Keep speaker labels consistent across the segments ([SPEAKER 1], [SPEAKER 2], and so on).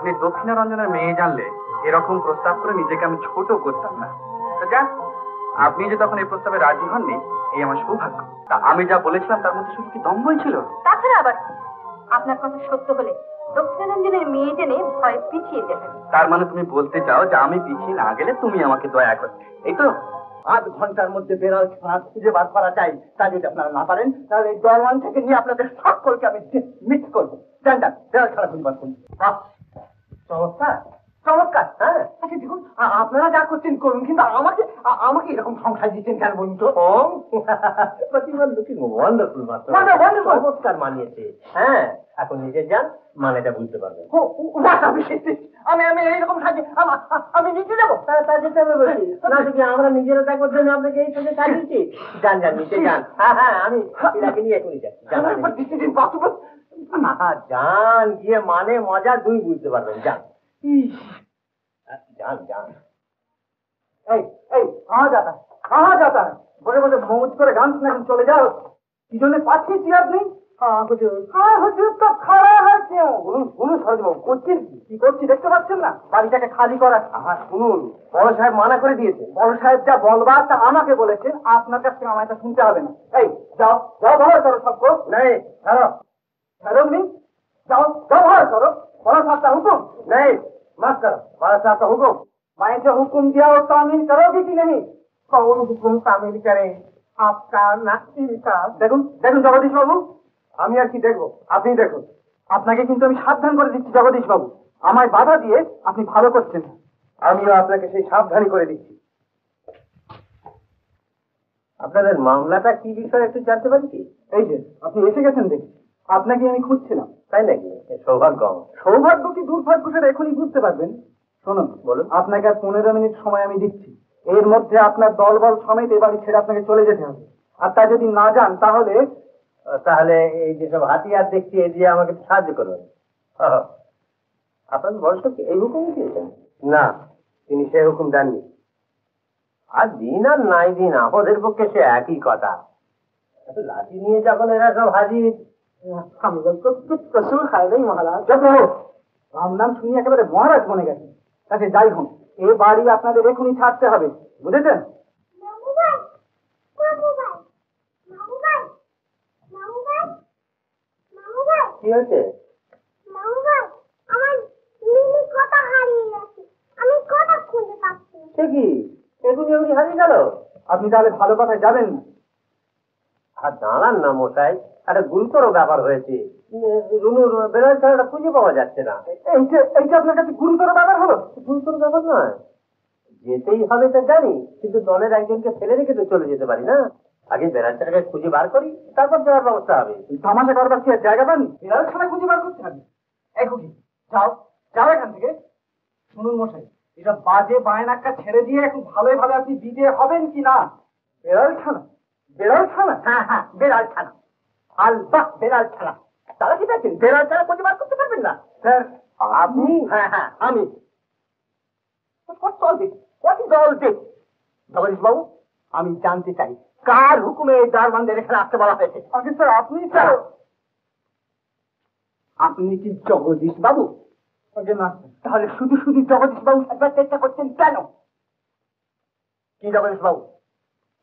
[SPEAKER 1] আপনি দক্ষিণারঞ্জনের মেয়ে জানলে এরকম প্রস্তাব করে নিজেকে আমি ছোট করতাম না। তো যান, আপনি যে তখন এই প্রস্তাবে রাজি হননি, এই আমার সৌভাগ্য। তা আমি যা বলেছিলাম তার মধ্যে শুধু কি দম্ভই ছিল?
[SPEAKER 2] তাছাড়া আবার আপনার কথা সত্য হলে দক্ষিণারঞ্জনের মেয়ে জেনে ভয় পিছিয়ে যাবেন।
[SPEAKER 1] তার মানে তুমি বলতে চাও যে আমি পিছিয়ে না গেলে তুমি আমাকে দয়া করতে, এই তো?
[SPEAKER 3] আধ ঘন্টার মধ্যে বেড়াল ছানা খুঁজে বার করা চাই। তা যদি আপনারা না পারেন তাহলে এই দরওয়ান থেকে নিয়ে আপনাদের সকলকে আমি মিক্স করবো। যান যান, বেড়াল ছানা খুঁজে বার করুন। চমৎকার চমৎকার। হ্যাঁ আচ্ছা দেখুন, আপনারা যা করছেন করুন, কিন্তু আমাকে আমাকে এরকম সংখ্যা দিচ্ছেন কেন বলুন তো? চমৎকার মানিয়েছে। হ্যাঁ, এখন নিজে যান, মানেটা বুঝতে পারবেন। আমি আমি এইরকম সাজে আমি নিচে যাবো? তা যেতে হবে বলছি না, যদি আমরা নিজেরা থাকবো জন্য আপনাকে এই সাজে সাজিয়েছি। যান যান, নিচে যান। হ্যাঁ হ্যাঁ, আমি এটাকে নিয়ে এখনই যাচ্ছি। যান, গিয়ে মানে মজা দুই বুঝতে পারবেন। যান যান যান। এই এই कहाँ जाता है? বসে বসে ভৌচ করে গান শুনে এখন চলে যাও। কি জন্য পাঠিয়েছি আপনি? হুজুর তো খাড়া है क्यों? শুনুন সরোজবাবু, করছেন কি করছি দেখতে পাচ্ছেন না? বাড়িটাকে খালি করা। শুনুন, বড় সাহেব মানা করে দিয়েছে। বড় সাহেব যা বলবার তা আমাকে বলেছেন, আপনার কাছ থেকে আমায় তা শুনতে হবে না। এই যাও যাও, বাহার করো সবকো। नहीं ছাড়ো ছাড়ো, नहीं जाओ जाओ, बाहर करो। बड़ा साहब का हुक्म। नहीं मत करो, बड़ा साहब का हुक्म। मैं जो हुक्म दिया वो तामील करोगे कि नहीं? कौन हुक्म तामील करे, आपका ना इनका? দেখুন দেখুন জগদীশ বাবু, আমি আর কি দেখবো, আপনি দেখুন। আপনাকে কিন্তু আমি সাবধান করে দিচ্ছি জগদীশ বাবু, আমায় বাধা দিয়ে আপনি ভালো করছেন না। আমিও আপনাকে সেই সাবধানী করে দিচ্ছি। আপনাদের মামলাটা কি বিষয়ে একটু জানতে পারি কি? এই যে আপনি এসে গেছেন দেখি, আপনাকে আমি খুঁজছিলাম। তাই নাকি? সৌভাগ্য। সৌভাগ্য কি দুর্ভাগ্য সেটা এখনই বুঝতে পারবেন। শুনুন, বলুন। আপনাকে আর 15 মিনিট সময় আমি দিচ্ছি। এর মধ্যে আপনার দলবল সমেত এ বাড়ি ছেড়ে আপনাকে চলে যেতে হবে। আর তা যদি না যান তাহলে তাহলে এই যেসব হাতিয়ার দেখছি এই দিয়ে আমাকে সাহায্য করবেন। আপনার বয়স কি এই হুকুম দিয়েছেন? না, তিনি সেই হুকুম দেননি। আর দিন আর নাই দিন আমাদের পক্ষে সে একই কথা। লাঠি নিয়ে যখন এরা সব হাজির, हम लोग को कुछ कसूर है नहीं महाराज। जब हो রাম নাম শুনি একেবারে মহারাজ বনে গেছে। তাকে যাই হোক, এই বাড়ি আপনাদের এখনই ছাড়তে হবে, বুঝেছেন? কি হয়েছে? সে কি এখনই এমনি হারিয়ে গেল? আপনি তাহলে ভালো কথায় যাবেন না। আর দাঁড়ান না মশাই, একটা গুরুতর ব্যাপার হয়েছে। রুনুর বেড়াল ছাড়াটা খুঁজে পাওয়া যাচ্ছে না। এইটা আপনার কাছে গুরুতর ব্যাপার হলো? গুরুতর ব্যাপার নয়, যেতেই হবে তা জানি, কিন্তু দলের একজনকে ফেলে রেখে তো চলে যেতে পারি না। আগে বেড়াল ছাড়াকে খুঁজে বার করি, তারপর যাওয়ার ব্যবস্থা হবে। তামাশা করবার কি আর জায়গা পান? বেড়াল ছাড়া খুঁজে বার করতে হবে? এখন যাও যাও এখান থেকে। শুনুন মশাই, এটা বাজে বায়নাক্কা ছেড়ে দিয়ে এখন ভালোই ভালো আপনি বিদে হবেন কি না? বেড়াল ছানা? বেড়াল ছানা? হ্যাঁ হ্যাঁ, বেড়াল ছানা। আলবাহ বেড়াল ছানা। তারা কি দেখছেন বেড়াল ছানা খুঁজে বার করতে পারবেন না? স্যার আপনি? হ্যাঁ হ্যাঁ আমি। জগদীশ বাবু, আমি জানতে চাই কার হুকুমে এই দারোয়ানদের এখানে আসতে বলা হয়েছে? স্যার আপনি। স্যার আপনি কি জগদীশ বাবু? না, তাহলে শুধু শুধু জগদীশ বাবু থাকবার চেষ্টা করছেন কেন? কি জগদীশ বাবু,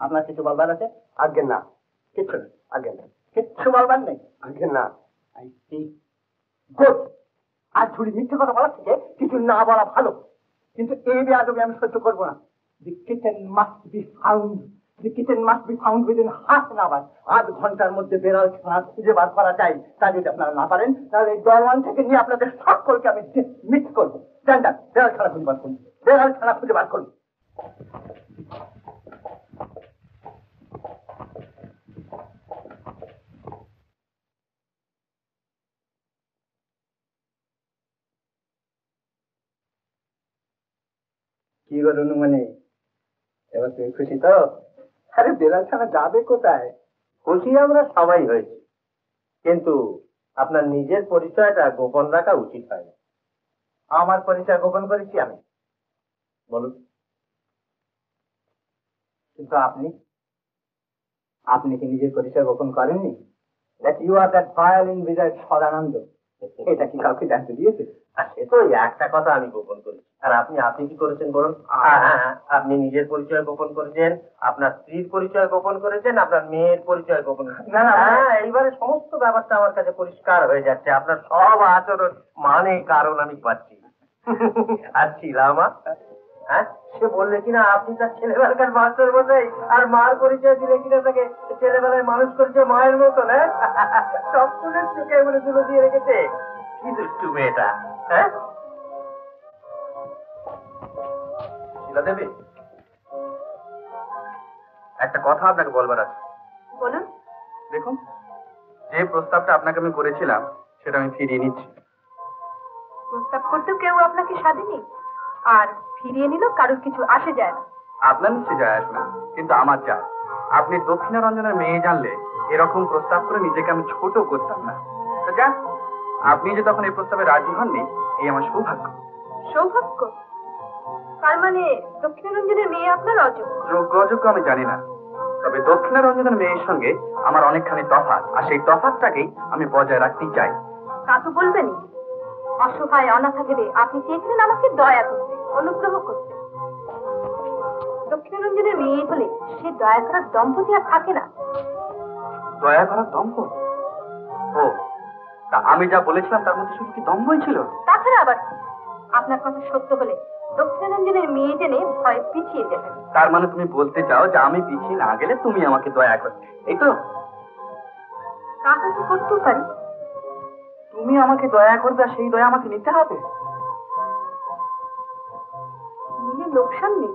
[SPEAKER 3] আপনার কিছু বলবার আছে? আগে না, কিচ্ছু না। আগে না, কিচ্ছু বলবার নেই? আগে না। গুড। আর ঝুড়ি মিথ্যে কথা বলার থেকে কিছু না বলা ভালো। কিন্তু এই বেয়াদবি আমি সহ্য করবো না। The kitten must be found. The kitten must be found within half an hour. আধ ঘন্টার মধ্যে বেড়াল ছানা খুঁজে বার করা চাই। তা যদি আপনারা না পারেন তাহলে এই দরওয়ান থেকে নিয়ে আপনাদের সকলকে আমি মিক্স করবো। যান যান, বেড়াল ছানা খুঁজে বার করুন। বেড়াল ছানা খুঁজে বার করুন। কি গো রুনুমণি, এবার তুমি খুশি তো? আরে বেড়াল ছানা যাবে কোথায়? খুশি আমরা সবাই হয়েছি, কিন্তু আপনার নিজের পরিচয়টা গোপন রাখা উচিত হয়। আমার পরিচয় গোপন করেছি আমি? বলুন। কিন্তু আপনি আপনি কি নিজের পরিচয় গোপন করেননি? That you are that violin wizard Sadananda, এটা কি কাউকে জানতে দিয়েছে?
[SPEAKER 4] আর সে তো ওই একটা কথা আমি গোপন করি। আর আপনি কি করেছেন বলুন? আপনি নিজের পরিচয় গোপন করেছেন, আপনার স্ত্রীর পরিচয় গোপন করেছেন, আপনার মেয়ের পরিচয় গোপন করেছেন।
[SPEAKER 3] না, না,
[SPEAKER 4] হ্যাঁ, এইবারে সমস্ত ব্যাপারটা আমার কাছে পরিষ্কার হয়ে যাচ্ছে। আপনার সব আচরণ মানে কারণ আমি পাচ্ছি। আর ছিলামা, হ্যাঁ, সে বললে কিনা আপনি তার ছেলেবেলাকার মাস্টার মশাই, আর মার পরিচয় দিলে কিনা তাকে ছেলেবেলায় মানুষ করেছে মায়ের মতন। হ্যাঁ, সব ফুলের চোখে বলে তুলে দিয়ে রেখেছে। কি দুষ্টু মেয়েটা, হ্যাঁ।
[SPEAKER 1] শিলা দেবী, একটা কথা আপনাকে বলবার আছে।
[SPEAKER 2] বলুন।
[SPEAKER 1] দেখুন, যে প্রস্তাবটা আপনাকে আমি করেছিলাম সেটা আমি ফিরিয়ে নিচ্ছি।
[SPEAKER 2] প্রস্তাব করতেও কেউ আপনাকে সাধেনি, আর ফিরিয়ে নিল কারোর কিছু আসে যায় না।
[SPEAKER 1] আপনার নিশ্চয় যায় আসবে না, কিন্তু আমার যায়। আপনি দক্ষিণারঞ্জনের মেয়ে জানলে এরকম প্রস্তাব করে নিজেকে আমি ছোট করতাম না। তো যান, আপনি যে তখন এই প্রস্তাবে রাজি হননি, এই আমার সৌভাগ্য।
[SPEAKER 2] সৌভাগ্য? তার মানে দক্ষিণারঞ্জনের মেয়ে আপনার অযোগ্য?
[SPEAKER 1] যোগ্য অযোগ্য আমি জানি না, তবে দক্ষিণারঞ্জনের মেয়ের সঙ্গে আমার অনেকখানি তফাৎ, আর সেই তফাৎটাকেই আমি বজায় রাখতেই চাই।
[SPEAKER 2] তা তো বলবেনই। অসহায় অনাথা ভেবে আপনি চেয়েছিলেন আমাকে দয়া করতে, অনুগ্রহ করতে। দক্ষিণারঞ্জনের মেয়ে হলে সে দয়া করার দম্পতি আর থাকে না।
[SPEAKER 1] দয়া করার দম্ভ? ও, তা আমি যা বলেছিলাম তার মধ্যে শুধু কি দম্ভই ছিল?
[SPEAKER 2] তাছাড়া আবার কি? আপনার কথা সত্য হলে দক্ষিণারঞ্জনের মেয়ে জেনে ভয় পিছিয়ে যেতেন।
[SPEAKER 1] তার মানে তুমি বলতে চাও যে আমি পিছিয়ে না গেলে তুমি আমাকে দয়া করতে, এই তো?
[SPEAKER 2] তা তো করতেও পারি।
[SPEAKER 1] তুমি আমাকে দয়া করবে আর সেই দয়া আমাকে নিতে হবে?
[SPEAKER 2] নিলে লোকসান নেই,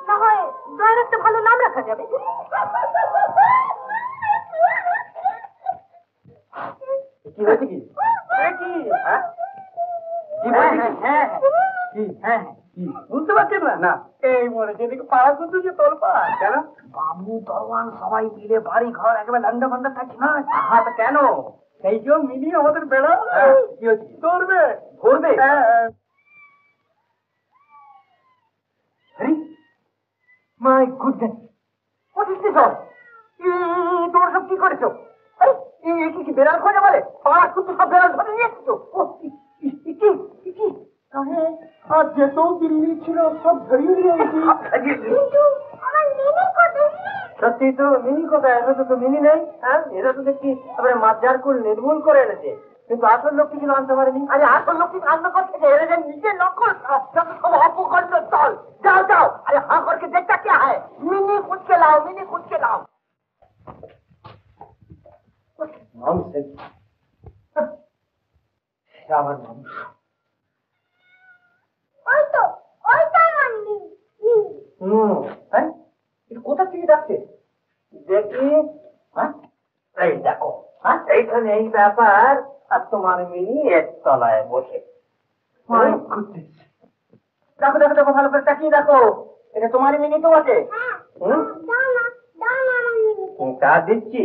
[SPEAKER 2] না হয় দয়ার একটা ভালো নাম রাখা যাবে।
[SPEAKER 4] কি হয়েছে কি?
[SPEAKER 1] হ্যাঁ? কি বলছি কি? কি?
[SPEAKER 3] বুঝতে পারছেন না?
[SPEAKER 1] না।
[SPEAKER 3] এই মরে যেদিকে পাড়া শুধু যে তোর পা
[SPEAKER 1] কেন?
[SPEAKER 3] বাবু দরওয়ান সবাই মিলে বাড়ি ঘর একেবারে লান্ডা ফান্ডা থাকছে না।
[SPEAKER 1] হ্যাঁ, তা কেন?
[SPEAKER 3] সেই জন্য মিনি আমাদের বেড়া
[SPEAKER 1] হ্যাঁ, কি হয়েছে?
[SPEAKER 3] ধরবে।
[SPEAKER 1] ধরবে?
[SPEAKER 3] My goodness, what is this all? তোমরা সব কি করেছো? কি বেড়াল খোঁজা বলে? পাড়া শুধু সব বেড়াল ধরে নিয়ে এসেছো? আর যেতেও দিল্লি ছিল সব ধরিয়ে নিয়ে এসেছি।
[SPEAKER 4] সত্যি তো মিনি কোথায়? এরা তো মিনি নেই। হ্যাঁ, এরা তো দেখছি এবারে মাঝার কুল নির্মূল করে এনেছে, কিন্তু আসল লোক কিছু আনতে পারেনি।
[SPEAKER 3] আরে আসল লোক কিন্তু আনন্দ করছে, এরা যে নিজে নকল সব সব অপকর্ম দল। যাও যাও, আরে হাঁ করকে দেখতা क्या है? मिनी खुद के लाओ, मिनी खुद के लाओ।
[SPEAKER 4] ননসেন্স। আমার মানুষ
[SPEAKER 3] হ্যাঁ, এটা কোথা থেকে যাচ্ছে
[SPEAKER 4] দেখি।
[SPEAKER 3] হ্যাঁ?
[SPEAKER 4] এই দেখো, হ্যাঁ, এইখানে এই ব্যাপার, আর তোমার মিনি এর তলায় বসে।
[SPEAKER 3] My goodness. দেখো দেখো দেখো, ভালো করে তাকিয়ে দেখো, এটা তোমারই মিনি তো বটে।
[SPEAKER 4] হুম? তা দিচ্ছি,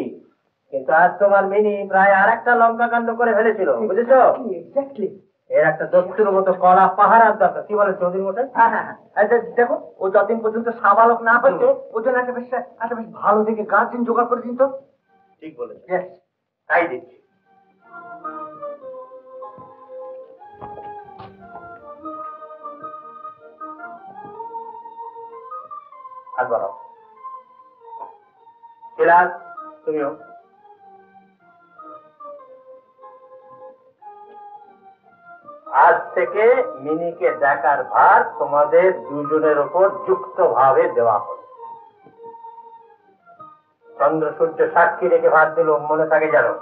[SPEAKER 4] কিন্তু আজ তোমার মিনি প্রায় আর একটা লঙ্কা কাণ্ড করে ফেলেছিল, বুঝেছো?
[SPEAKER 3] এক্স্যাক্টলি।
[SPEAKER 4] এর একটা দস্তুর মতো কড়া পাহারার দরকার। কি বলে চৌধুরী মশাই?
[SPEAKER 3] হ্যাঁ হ্যাঁ হ্যাঁ, দেখো ও যতদিন পর্যন্ত সাবালক না হচ্ছে ওর জন্য একটা বেশ ভালো দেখে গার্জেন জোগাড় করে দিন তো।
[SPEAKER 4] ঠিক বলেছো,
[SPEAKER 3] Yes.
[SPEAKER 4] তাই দিচ্ছি। আর বলো, শিলাস, তুমিও। আজ থেকে মিনিকে দেখার ভার তোমাদের দুজনের ওপর যুক্ত ভাবে দেওয়া হবে। চন্দ্র সূর্য সাক্ষী রেখে ভার দিল, মনে থাকে জানো?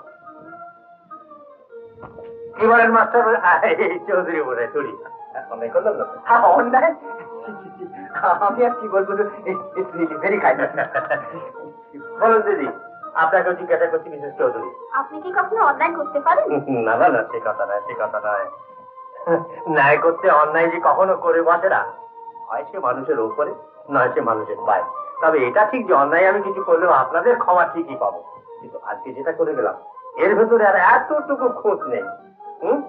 [SPEAKER 4] কি বলেন মাস্টার? এই চৌধুরী বলে চুরি অনেক করলাম না?
[SPEAKER 3] অন্যায়? আমি আর কি বলবো, ভেরি কাইন্ড।
[SPEAKER 4] বলুন দিদি, আপনাকেও জিজ্ঞাসা করছি মিসেস চৌধুরী।
[SPEAKER 2] আপনি কি কখনো অন্যায় করতে পারেন?
[SPEAKER 4] না না না, সে কথা নয়, সে কথা নয়। ন্যায় করতে অন্যায় যে কখনো করে বসে না, হয় সে মানুষের ওপরে, নয় সে মানুষের বাইরে। তবে এটা ঠিক যে অন্যায় আমি কিছু করলেও আপনাদের ক্ষমা ঠিকই পাবো, কিন্তু আজকে যেটা করে গেলাম এর ভেতরে আর এতটুকু খোঁজ নেই।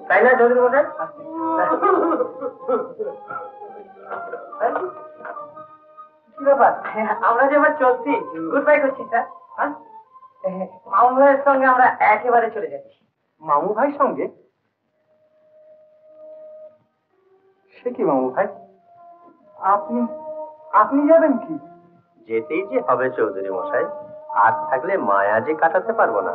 [SPEAKER 4] তাই না চৌধুরী মশাই?
[SPEAKER 3] কি ব্যাপার, আমরা যে এবার চলছি, গুড বাই করছি স্যার। মামুনের সঙ্গে আমরা একেবারে চলে যাচ্ছি। মামু ভাই সঙ্গে? সে কি মামু ভাই, আপনি আপনি যাবেন কি?
[SPEAKER 4] যেতেই যে হবে চৌধুরী মশাই, আর থাকলে মায়া যে কাটাতে পারবো না।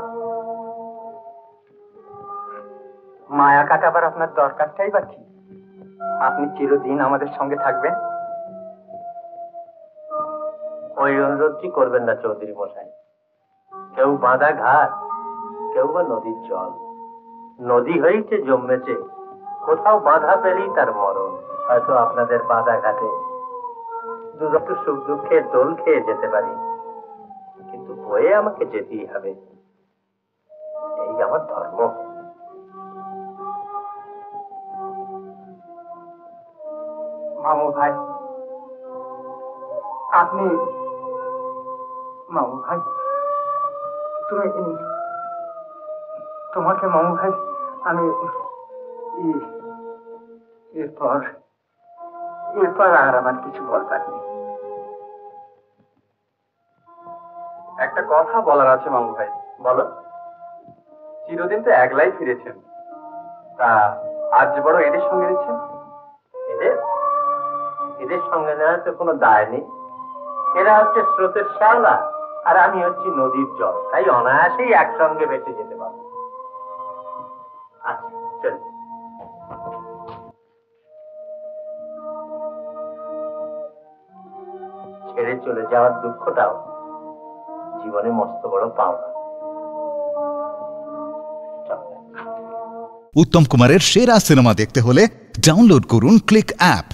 [SPEAKER 3] মায়া কাটাবার আপনার দরকারটাই বা কি? আপনি চিরদিন আমাদের সঙ্গে থাকবেন।
[SPEAKER 4] ওই অনুরোধটি করবেন না চৌধুরী মশাই। কেউ বাঁধা ঘাট, কেউ বা নদীর জল। নদী হয়েছে জন্মেছে, কোথাও বাধা পেলেই তার মরণ। হয়তো আপনাদের বাধা ঘাটে দুটো সুখ দুঃখের দোল খেয়ে যেতে পারি, কিন্তু বয়ে আমাকে যেতেই হবে, এই আমার ধর্ম।
[SPEAKER 3] মামু ভাই, আপনি মামু ভাই, তোমাকে মামু ভাই আমি এরপর আর আমার কিছু বলবার নেই।
[SPEAKER 1] একটা কথা বলার আছে মামু ভাই।
[SPEAKER 4] বলো।
[SPEAKER 1] চিরদিন তো একলাই ফিরেছেন, তা আজ যে বড় এদের সঙ্গে দিচ্ছেন।
[SPEAKER 4] এদের এদের সঙ্গে নেওয়ার তো কোনো দায় নেই। এরা হচ্ছে স্রোতের শ্যাওলা, আর আমি হচ্ছি নদীর জল, তাই অনায়াসেই একসঙ্গে বেঁচে যেতে পারবো। আচ্ছা চল। ছেড়ে চলে যাওয়ার দুঃখটাও জীবনে মস্ত বড় পাওনা।
[SPEAKER 5] উত্তম কুমারের সেরা সিনেমা দেখতে হলে ডাউনলোড করুন ক্লিক অ্যাপ।